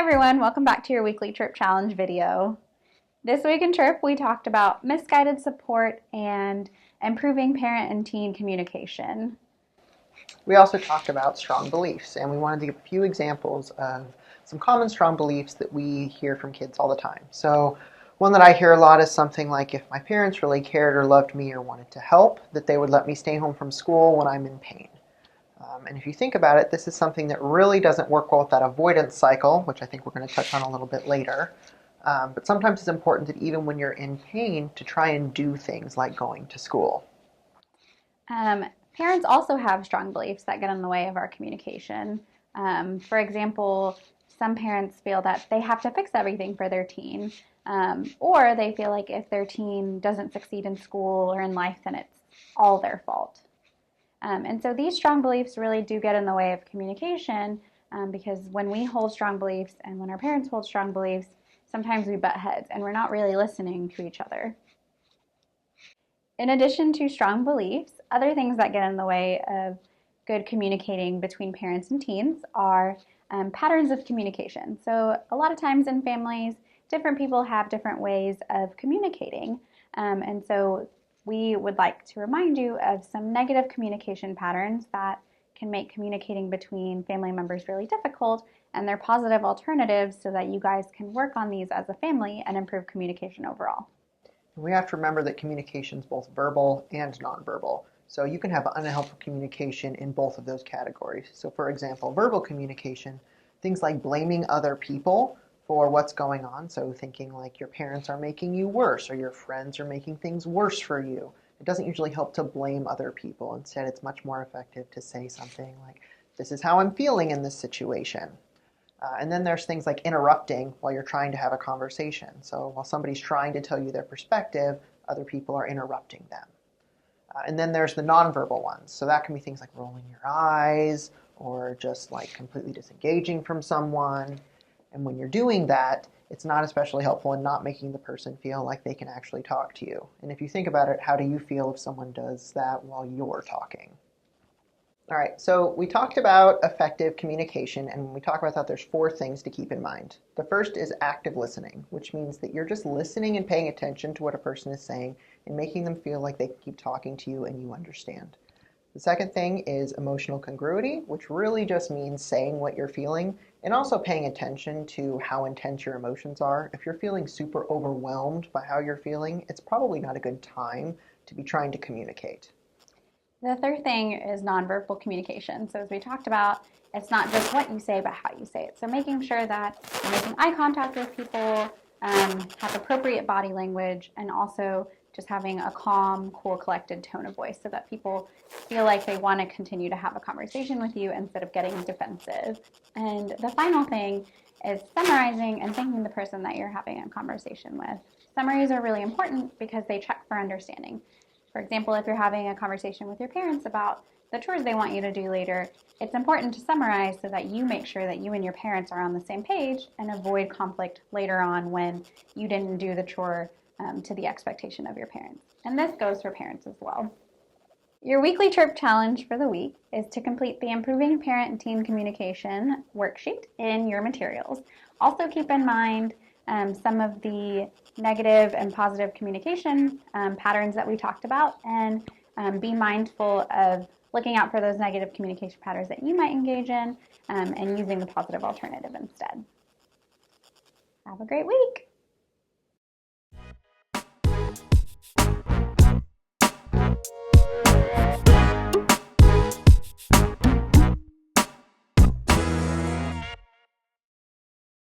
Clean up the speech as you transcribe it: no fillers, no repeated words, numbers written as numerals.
everyone, welcome back to your weekly Chirp Challenge video. This week in Chirp, we talked about misguided support and improving parent and teen communication. We also talked about strong beliefs, and we wanted to give a few examples of some common strong beliefs that we hear from kids all the time. So one that I hear a lot is something like, if my parents really cared or loved me or wanted to help, that they would let me stay home from school when I'm in pain. And if you think about it, this is something that really doesn't work well with that avoidance cycle, which I think we're going to touch on a little bit later. But sometimes it's important that even when you're in pain, to try and do things like going to school. Parents also have strong beliefs that get in the way of our communication. For example, some parents feel that they have to fix everything for their teen, or they feel like if their teen doesn't succeed in school or in life, then it's all their fault. And so these strong beliefs really do get in the way of communication because when we hold strong beliefs and when our parents hold strong beliefs, sometimes we butt heads and we're not really listening to each other. In addition to strong beliefs, other things that get in the way of good communicating between parents and teens are patterns of communication. So a lot of times in families, different people have different ways of communicating. And so we would like to remind you of some negative communication patterns that can make communicating between family members really difficult, and they're positive alternatives so that you guys can work on these as a family and improve communication overall. We have to remember that communication is both verbal and nonverbal. So you can have unhelpful communication in both of those categories. So for example, verbal communication, things like blaming other people for what's going on. So thinking like your parents are making you worse or your friends are making things worse for you. It doesn't usually help to blame other people. Instead, it's much more effective to say something like, this is how I'm feeling in this situation. And then there's things like interrupting while you're trying to have a conversation. So while somebody's trying to tell you their perspective, other people are interrupting them. And then there's the nonverbal ones. So that can be things like rolling your eyes or just like completely disengaging from someone. And when you're doing that, it's not especially helpful in not making the person feel like they can actually talk to you. And if you think about it, how do you feel if someone does that while you're talking? All right, so we talked about effective communication, and when we talk about that, there's 4 things to keep in mind. The first is active listening, which means that you're just listening and paying attention to what a person is saying and making them feel like they can keep talking to you and you understand. The second thing is emotional congruity, which really just means saying what you're feeling and also paying attention to how intense your emotions are. If you're feeling super overwhelmed by how you're feeling, it's probably not a good time to be trying to communicate. The third thing is nonverbal communication. So as we talked about, it's not just what you say, but how you say it. So making sure that you're making eye contact with people, have appropriate body language, and also just having a calm, cool, collected tone of voice so that people feel like they want to continue to have a conversation with you instead of getting defensive. And the final thing is summarizing and thanking the person that you're having a conversation with. Summaries are really important because they check for understanding. For example, if you're having a conversation with your parents about the chores they want you to do later, it's important to summarize so that you make sure that you and your parents are on the same page and avoid conflict later on when you didn't do the chore to the expectation of your parents. And this goes for parents as well. Your weekly Chirp challenge for the week is to complete the Improving Parent and Teen Communication worksheet in your materials. Also keep in mind some of the negative and positive communication patterns that we talked about, and be mindful of looking out for those negative communication patterns that you might engage in and using the positive alternative instead. Have a great week.